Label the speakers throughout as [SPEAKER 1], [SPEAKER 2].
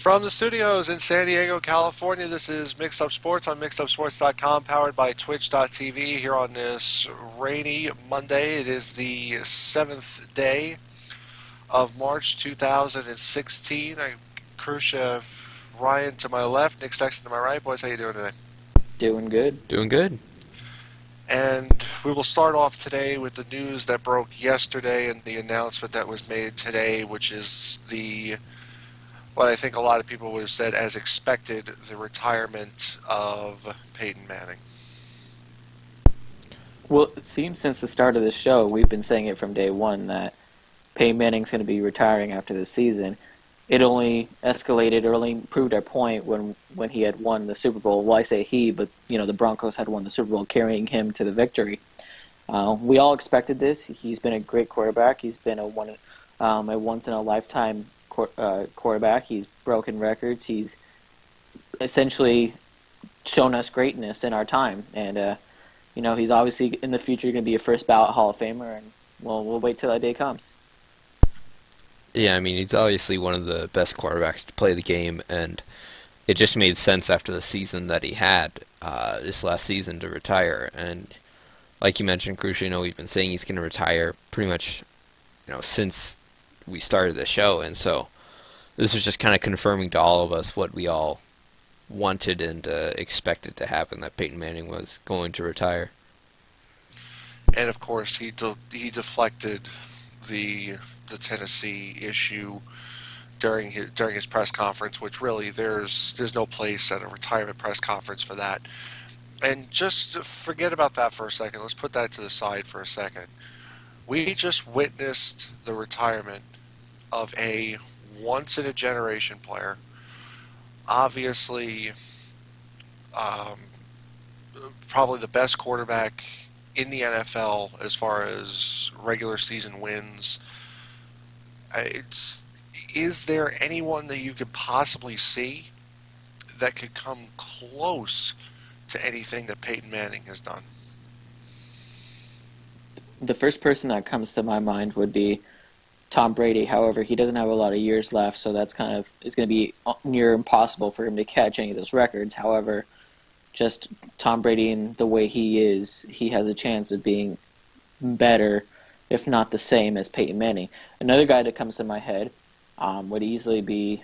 [SPEAKER 1] From the studios in San Diego, California, this is Mixed Up Sports on mixedupsports.com, powered by twitch.tv here on this rainy Monday. It is the 7th day of March 2016. I'm Krusha, Ryan to my left, Nick Sexton to my right. Boys, how you doing today?
[SPEAKER 2] Doing good.
[SPEAKER 3] Doing good.
[SPEAKER 1] And we will start off today with the news that broke yesterday and the announcement that was made today, which is what I think a lot of people would have said as expected, the retirement of Peyton Manning.
[SPEAKER 2] Well, it seems since the start of the show, we've been saying it from day one that Peyton Manning's going to be retiring after the season. It only escalated or only proved our point when he had won the Super Bowl. Well, I say he, but the Broncos had won the Super Bowl, carrying him to the victory. We all expected this. He's been a great quarterback. He's been a once-in-a-lifetime quarterback. He's broken records. He's essentially shown us greatness in our time. And, he's obviously in the future going to be a first-ballot Hall of Famer, and we'll wait till that day comes.
[SPEAKER 3] Yeah, I mean, he's obviously one of the best quarterbacks to play the game, and it just made sense after the season that he had this last season to retire. And like you mentioned, Crucial, we've been saying he's going to retire pretty much, since we started the show, and so this was just kind of confirming to all of us what we all wanted and expected to happen, that Peyton Manning was going to retire.
[SPEAKER 1] And of course, he deflected the Tennessee issue during his press conference, which really there's no place at a retirement press conference for that. And just forget about that for a second. Let's put that to the side for a second. We just witnessed the retirement of a once-in-a-generation player. Obviously, probably the best quarterback in the NFL as far as regular season wins. Is there anyone that you could possibly see that could come close to anything that Peyton Manning has done?
[SPEAKER 2] The first person that comes to my mind would be Tom Brady. However, he doesn't have a lot of years left, so it's going to be near impossible for him to catch any of those records. However, just Tom Brady and the way he is, he has a chance of being better, if not the same, as Peyton Manning. Another guy that comes to my head would easily be,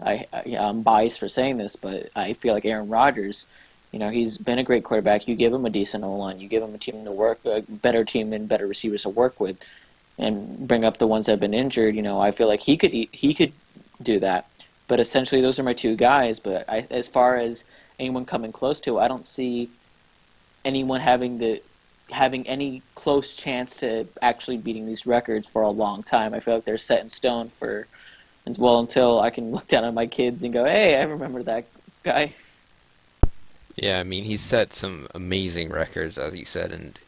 [SPEAKER 2] I'm biased for saying this, but I feel like Aaron Rodgers. He's been a great quarterback. You give him a decent O-line, you give him a team to work, a better team and better receivers to work with, and bring up the ones that have been injured. I feel like he could do that. But essentially, those are my two guys. But as far as anyone coming close to, I don't see anyone having any close chance to actually beating these records for a long time. I feel like they're set in stone until I can look down at my kids and go, hey, I remember that guy.
[SPEAKER 3] Yeah, I mean, he's set some amazing records, as you said, and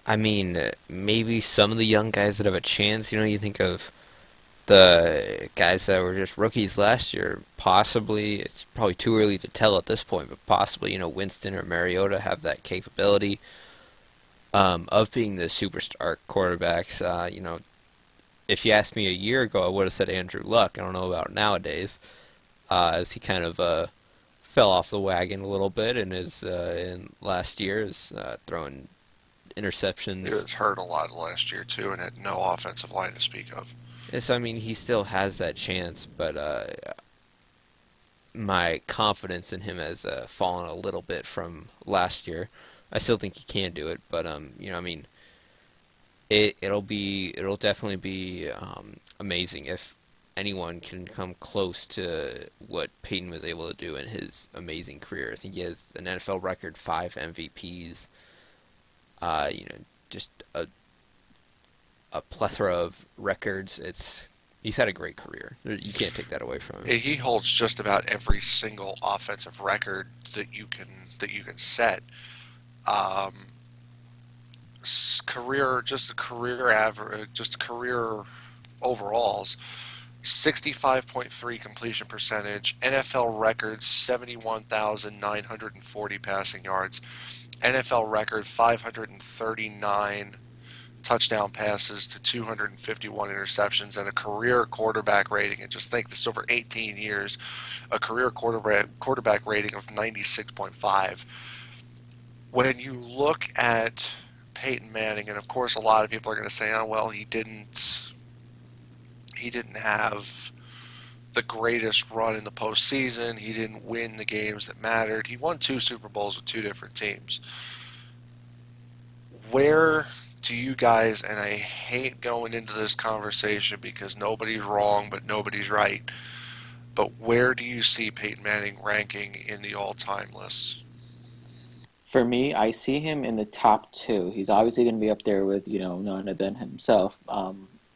[SPEAKER 3] I mean, maybe some of the young guys that have a chance, you think of the guys that were just rookies last year, possibly, it's probably too early to tell at this point, but possibly, Winston or Mariota have that capability of being the superstar quarterbacks. If you asked me a year ago, I would have said Andrew Luck. I don't know about nowadays, as he kind of fell off the wagon a little bit in last year, is throwing interceptions.
[SPEAKER 1] He was hurt a lot last year too, and had no offensive line to speak of.
[SPEAKER 3] Yes, I mean, he still has that chance, but my confidence in him has fallen a little bit from last year. I still think he can do it, but I mean, it'll definitely be amazing if anyone can come close to what Peyton was able to do in his amazing career. I think he has an NFL record 5 MVPs. Just a plethora of records. He's had a great career. You can't take that away from him.
[SPEAKER 1] He holds just about every single offensive record that you can set. Career overalls. 65.3 completion percentage, NFL record 71,940 passing yards, NFL record 539 touchdown passes to 251 interceptions and a career quarterback rating. And just think this over 18 years, a career quarterback rating of 96.5. When you look at Peyton Manning, and of course a lot of people are going to say, oh well, he didn't have the greatest run in the postseason. He didn't win the games that mattered. He won 2 Super Bowls with 2 different teams. Where do you guys, and I hate going into this conversation because nobody's wrong but nobody's right, but where do you see Peyton Manning ranking in the all-time list?
[SPEAKER 2] For me, I see him in the top 2. He's obviously going to be up there with, none other than himself,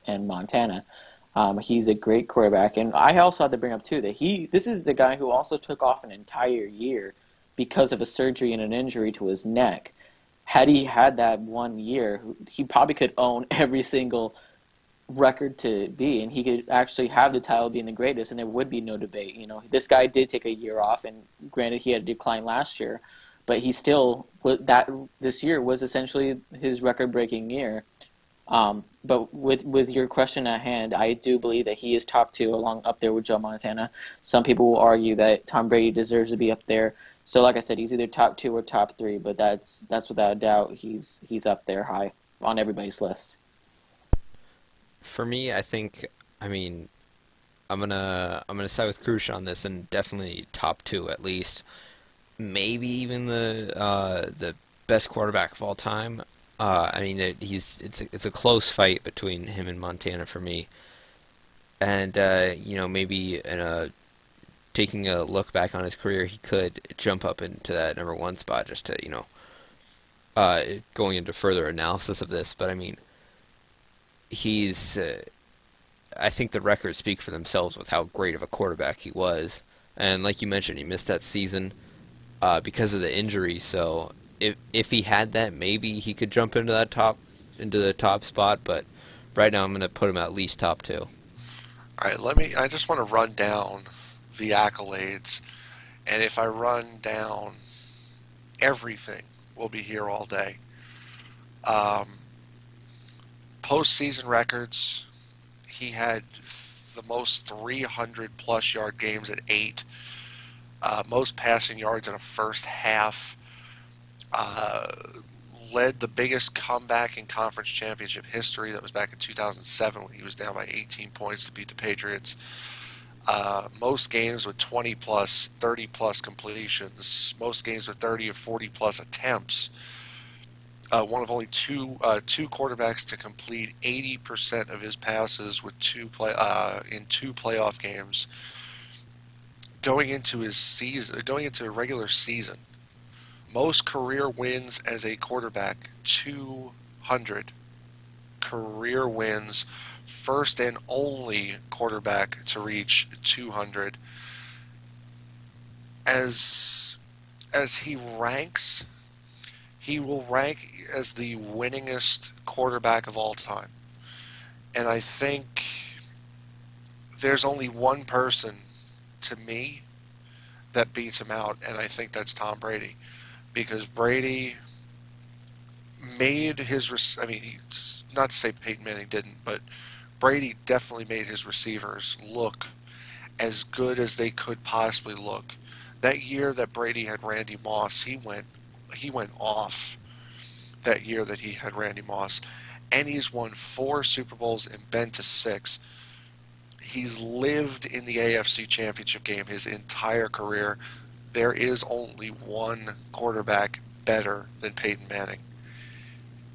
[SPEAKER 2] and Montana. He's a great quarterback, and I also have to bring up too that this is the guy who also took off an entire year because of a surgery and an injury to his neck. Had he had that 1 year, he probably could own every single record to be, and he could actually have the title being the greatest, and there would be no debate. This guy did take a year off, and granted, he had a decline last year, but he still this year was essentially his record-breaking year. But with your question at hand, I do believe that he is top 2 along up there with Joe Montana. Some people will argue that Tom Brady deserves to be up there. So like I said, he's either top 2 or top 3, but that's without a doubt he's up there high on everybody's list.
[SPEAKER 3] For me, I'm gonna side with Krush on this, and definitely top 2 at least. Maybe even the best quarterback of all time. It's a close fight between him and Montana for me, and maybe taking a look back on his career, he could jump up into that number 1 spot just to going into further analysis of this. But he's I think the records speak for themselves with how great of a quarterback he was, and like you mentioned, he missed that season because of the injury, so. If he had that, maybe he could jump into the top spot. But right now, I'm going to put him at least top 2.
[SPEAKER 1] All right, I just want to run down the accolades, and if I run down everything, we'll be here all day. Postseason records, he had the most 300-plus yard games at 8, most passing yards in a first half. Led the biggest comeback in conference championship history. That was back in 2007 when he was down by 18 points to beat the Patriots. Most games with 20-plus, 30-plus completions. Most games with 30 or 40-plus attempts. One of only two quarterbacks to complete 80% of his passes with in 2 playoff games. Going into a regular season. Most career wins as a quarterback, 200 career wins. First and only quarterback to reach 200. As he ranks, he will rank as the winningest quarterback of all time. And I think there's only one person, to me, that beats him out, and I think that's Tom Brady. Because Brady made his, not to say Peyton Manning didn't, but Brady definitely made his receivers look as good as they could possibly look. That year that Brady had Randy Moss, he went off that year that he had Randy Moss. And he's won 4 Super Bowls and been to 6. He's lived in the AFC Championship game his entire career. There is only one quarterback better than Peyton Manning,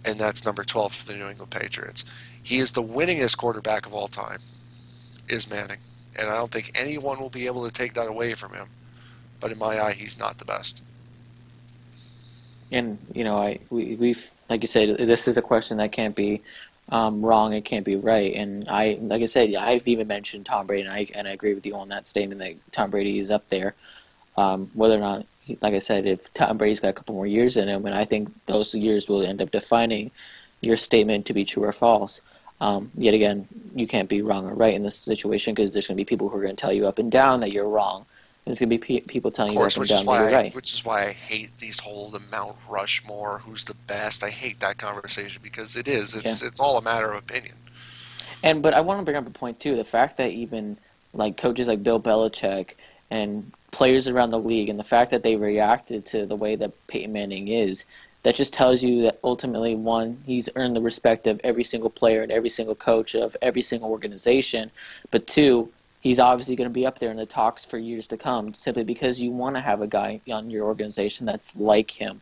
[SPEAKER 1] and that's number 12 for the New England Patriots. He is the winningest quarterback of all time, is Manning, and I don't think anyone will be able to take that away from him. But in my eye, he's not the best.
[SPEAKER 2] And we've like you said, this is a question that can't be wrong. It can't be right. And like I said, I've even mentioned Tom Brady, and I agree with you on that statement that Tom Brady is up there. Whether or not, like I said, if Tom Brady's got a couple more years in him, and I think those years will end up defining your statement to be true or false. Yet again, you can't be wrong or right in this situation because there's going to be people who are going to tell you up and down that you're wrong, There's going to be people
[SPEAKER 1] Of
[SPEAKER 2] telling you up
[SPEAKER 1] course,
[SPEAKER 2] and down that you're right.
[SPEAKER 1] which is why I hate these whole the Mount Rushmore, who's the best. I hate that conversation because
[SPEAKER 2] Yeah.
[SPEAKER 1] it's all a matter of opinion.
[SPEAKER 2] But I want to bring up a point too: the fact that even like coaches like Bill Belichick and players around the league, and the fact that they reacted to the way that Peyton Manning is, that just tells you that ultimately, one, he's earned the respect of every single player and every single coach of every single organization, but two, he's obviously going to be up there in the talks for years to come, simply because you want to have a guy on your organization that's like him.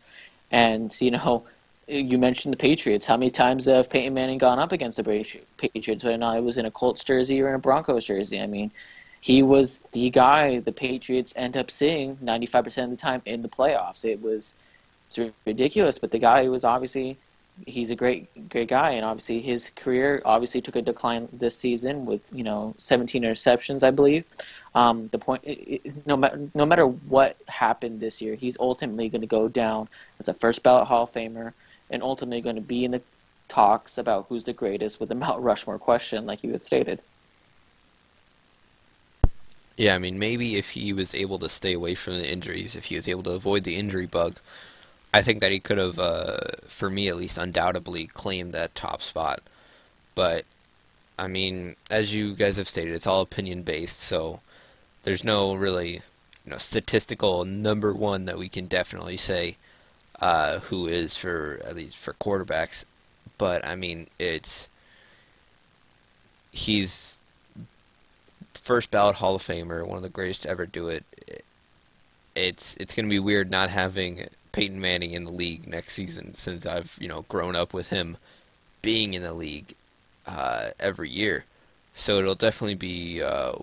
[SPEAKER 2] And you mentioned the Patriots. How many times have Peyton Manning gone up against the Patriots when I was in a Colts jersey or in a Broncos jersey? I mean, he was the guy the Patriots end up seeing 95% of the time in the playoffs. It's ridiculous, but the guy was obviously he's a great guy, and obviously his career obviously took a decline this season with 17 interceptions, I believe. The point is, no matter what happened this year, he's ultimately going to go down as a first ballot Hall of Famer, and ultimately going to be in the talks about who's the greatest with the Mount Rushmore question, like you had stated.
[SPEAKER 3] Yeah, I mean, maybe if he was able to stay away from the injuries, if he was able to avoid the injury bug, I think that he could have, for me at least, undoubtedly claimed that top spot. But, I mean, as you guys have stated, it's all opinion based, so there's no really, statistical number one that we can definitely say who is for at least for quarterbacks. But I mean, he's first ballot Hall of Famer, one of the greatest to ever do it. It's going to be weird not having Peyton Manning in the league next season, since I've grown up with him being in the league every year. So it'll definitely be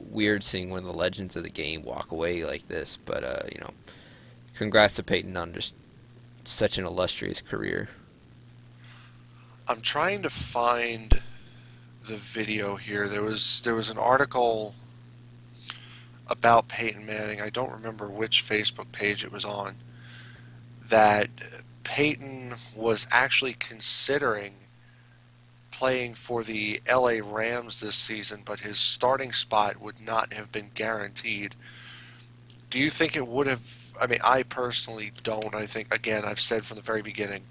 [SPEAKER 3] weird seeing one of the legends of the game walk away like this. But congrats to Peyton on just such an illustrious career.
[SPEAKER 1] I'm trying to find the video here. There was an article about Peyton Manning. I don't remember which Facebook page it was on. That Peyton was actually considering playing for the LA Rams this season, but his starting spot would not have been guaranteed. Do you think it would have? I mean, I personally don't. I think, again, I've said from the very beginning,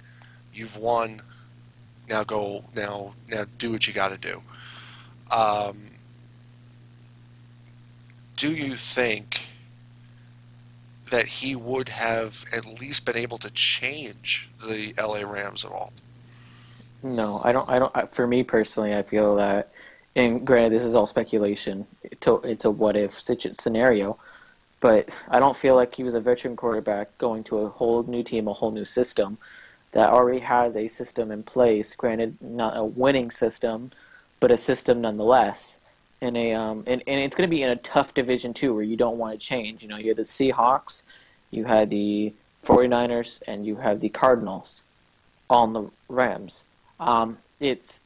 [SPEAKER 1] you've won. Now go. Now do what you got to do. Do you think that he would have at least been able to change the LA Rams at all?
[SPEAKER 2] No, I don't. For me personally, I feel that, and granted, this is all speculation. It's a what if scenario, but I don't feel like he was a veteran quarterback going to a whole new team, a whole new system that already has a system in place. Granted, not a winning system, but a system nonetheless. And it's going to be in a tough division too, where you don't want to change. You had the Seahawks, you had the 49ers, and you have the Cardinals on the Rams. It's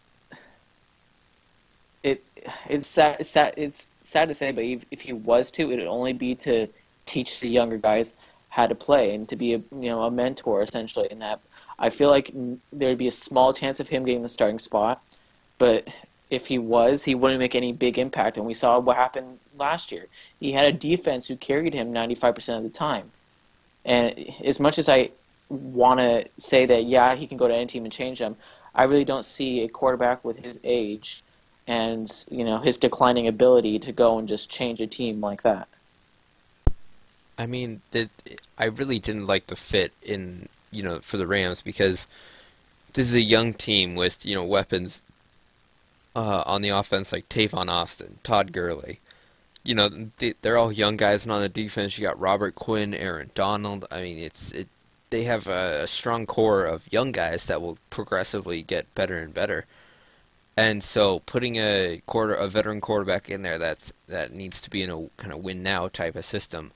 [SPEAKER 2] sad to say, but if he was to, it would only be to teach the younger guys how to play and to be a mentor essentially. In that, I feel like there'd be a small chance of him getting the starting spot, but if he wouldn't make any big impact. And we saw what happened last year. He had a defense who carried him 95% of the time. And as much as I want to say that, yeah, he can go to any team and change them, I really don't see a quarterback with his age and his declining ability to go and just change a team like that.
[SPEAKER 3] I mean, I really didn't like the fit in for the Rams, because this is a young team with weapons on the offense like Tavon Austin, Todd Gurley. They're all young guys, and on the defense you got Robert Quinn, Aaron Donald. I mean, they have a strong core of young guys that will progressively get better and better. And so putting a veteran quarterback in there that needs to be in a kind of win now type of system,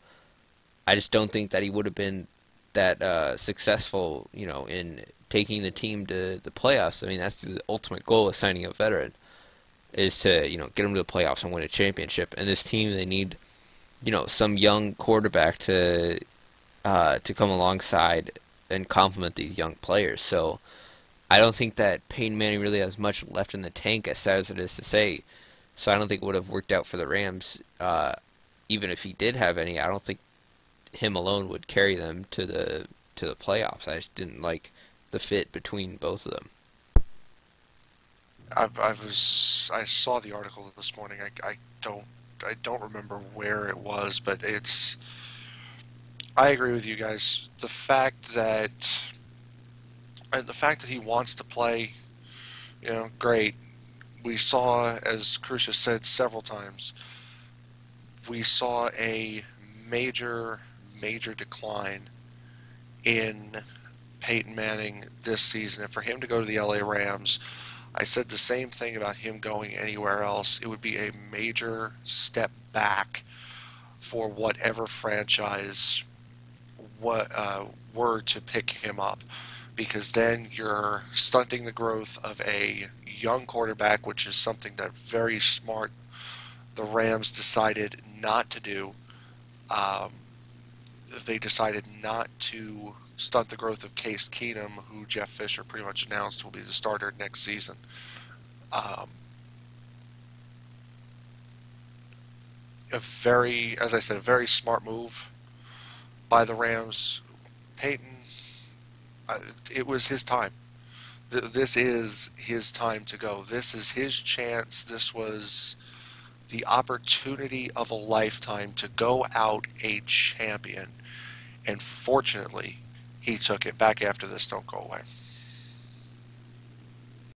[SPEAKER 3] I just don't think that he would have been that successful, in taking the team to the playoffs. I mean, that's the ultimate goal of signing a veteran, is to get them to the playoffs and win a championship. And this team, they need some young quarterback to come alongside and complement these young players. So I don't think that Peyton Manning really has much left in the tank, as sad as it is to say. So I don't think it would have worked out for the Rams, even if he did have any, I don't think him alone would carry them to the playoffs. I just didn't like the fit between both of them.
[SPEAKER 1] I saw the article this morning. I don't remember where it was, but it's. I agree with you guys. The fact that he wants to play, great. We saw, as Crucius said several times, we saw a major, major decline in Peyton Manning this season. And for him to go to the LA Rams, I said the same thing about him going anywhere else. It would be a major step back for whatever franchise were to pick him up, because then you're stunting the growth of a young quarterback, which is something that very smart the Rams decided not to do. They decided not to stunt the growth of Case Keenum, who Jeff Fisher pretty much announced will be the starter next season. As I said, a very smart move by the Rams. Peyton, it was his time. This is his time to go. This is his chance. This was the opportunity of a lifetime to go out a champion. And fortunately, he took it. Back after this. Don't go away.